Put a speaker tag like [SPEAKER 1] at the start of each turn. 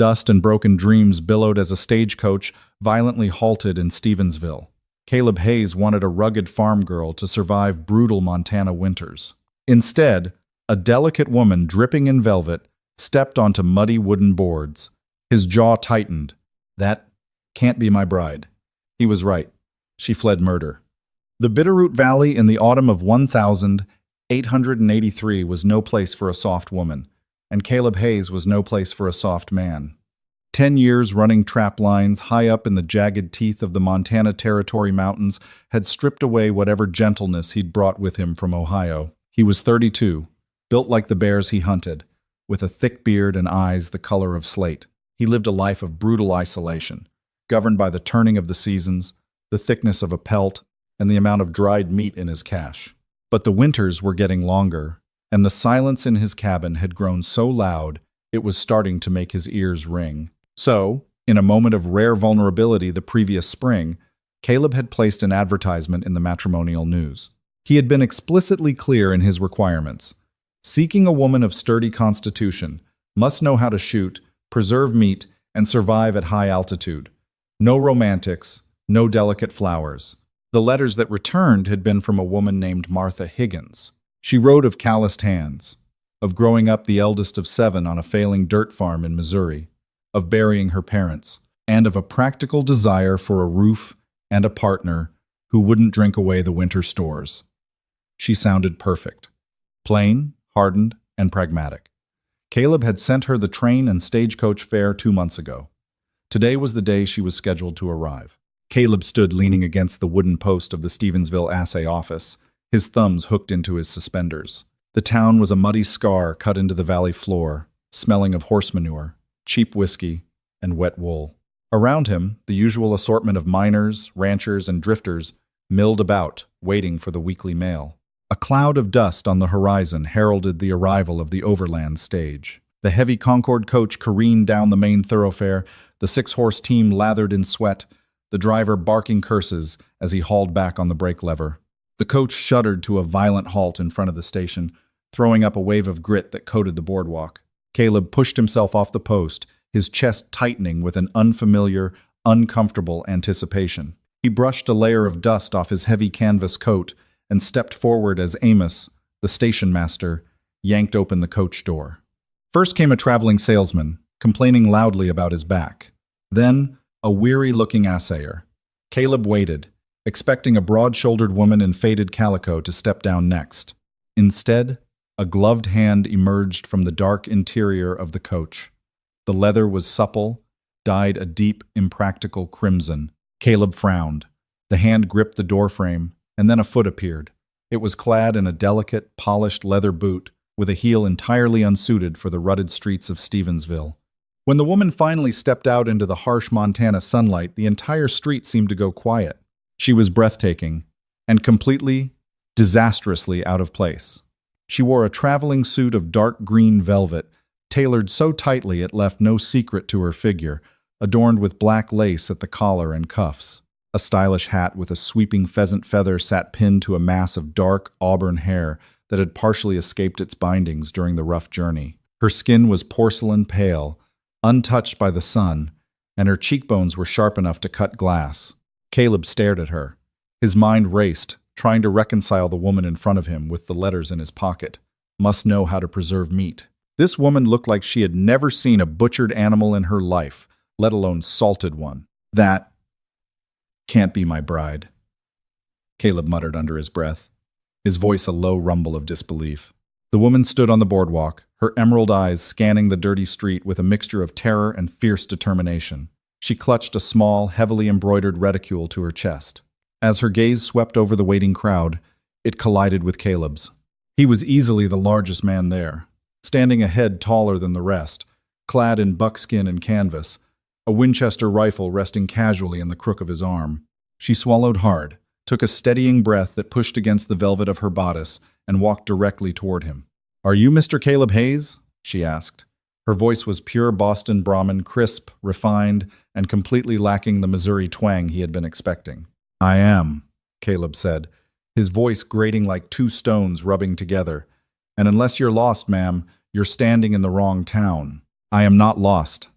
[SPEAKER 1] Dust and broken dreams billowed as a stagecoach violently halted in Stevensville. Caleb Hayes wanted a rugged farm girl to survive brutal Montana winters. Instead, a delicate woman dripping in velvet stepped onto muddy wooden boards. His jaw tightened. That can't be my bride. He was right. She fled murder. The Bitterroot Valley in the autumn of 1883 was no place for a soft woman, and Caleb Hayes was no place for a soft man. 10 years running trap lines high up in the jagged teeth of the Montana Territory Mountains had stripped away whatever gentleness he'd brought with him from Ohio. He was 32, built like the bears he hunted, with a thick beard and eyes the color of slate. He lived a life of brutal isolation, governed by the turning of the seasons, the thickness of a pelt, and the amount of dried meat in his cache. But the winters were getting longer, and the silence in his cabin had grown so loud it was starting to make his ears ring. So, in a moment of rare vulnerability the previous spring, Caleb had placed an advertisement in the matrimonial news. He had been explicitly clear in his requirements. Seeking a woman of sturdy constitution, must know how to shoot, preserve meat, and survive at high altitude. No romantics, no delicate flowers. The letters that returned had been from a woman named Martha Higgins. She wrote of calloused hands, of growing up the eldest of 7 on a failing dirt farm in Missouri, of burying her parents, and of a practical desire for a roof and a partner who wouldn't drink away the winter stores. She sounded perfect. Plain, hardened, and pragmatic. Caleb had sent her the train and stagecoach fare 2 months ago. Today was the day she was scheduled to arrive. Caleb stood leaning against the wooden post of the Stevensville assay office, his thumbs hooked into his suspenders. The town was a muddy scar cut into the valley floor, smelling of horse manure, cheap whiskey, and wet wool. Around him, the usual assortment of miners, ranchers, and drifters milled about, waiting for the weekly mail. A cloud of dust on the horizon heralded the arrival of the overland stage. The heavy Concord coach careened down the main thoroughfare, the 6-horse team lathered in sweat, the driver barking curses as he hauled back on the brake lever. The coach shuddered to a violent halt in front of the station, throwing up a wave of grit that coated the boardwalk. Caleb pushed himself off the post, his chest tightening with an unfamiliar, uncomfortable anticipation. He brushed a layer of dust off his heavy canvas coat and stepped forward as Amos, the station master, yanked open the coach door. First came a traveling salesman, complaining loudly about his back. Then, a weary-looking assayer. Caleb waited, expecting a broad-shouldered woman in faded calico to step down next. Instead, a gloved hand emerged from the dark interior of the coach. The leather was supple, dyed a deep, impractical crimson. Caleb frowned. The hand gripped the doorframe, and then a foot appeared. It was clad in a delicate, polished leather boot, with a heel entirely unsuited for the rutted streets of Stevensville. When the woman finally stepped out into the harsh Montana sunlight, the entire street seemed to go quiet. She was breathtaking, and completely, disastrously out of place. She wore a traveling suit of dark green velvet, tailored so tightly it left no secret to her figure, adorned with black lace at the collar and cuffs. A stylish hat with a sweeping pheasant feather sat pinned to a mass of dark auburn hair that had partially escaped its bindings during the rough journey. Her skin was porcelain pale, untouched by the sun, and her cheekbones were sharp enough to cut glass. Caleb stared at her. His mind raced, trying to reconcile the woman in front of him with the letters in his pocket. Must know how to preserve meat. This woman looked like she had never seen a butchered animal in her life, let alone salted one. That can't be my bride, Caleb muttered under his breath, his voice a low rumble of disbelief. The woman stood on the boardwalk, her emerald eyes scanning the dirty street with a mixture of terror and fierce determination. She clutched a small, heavily embroidered reticule to her chest. As her gaze swept over the waiting crowd, it collided with Caleb's. He was easily the largest man there, standing a head taller than the rest, clad in buckskin and canvas, a Winchester rifle resting casually in the crook of his arm. She swallowed hard, took a steadying breath that pushed against the velvet of her bodice, and walked directly toward him. "Are you Mr. Caleb Hayes?" she asked. Her voice was pure Boston Brahmin, crisp, refined, and completely lacking the Missouri twang he had been expecting. "I am," Caleb said, his voice grating like two stones rubbing together. "And unless you're lost, ma'am, you're standing in the wrong town." "I am not lost,"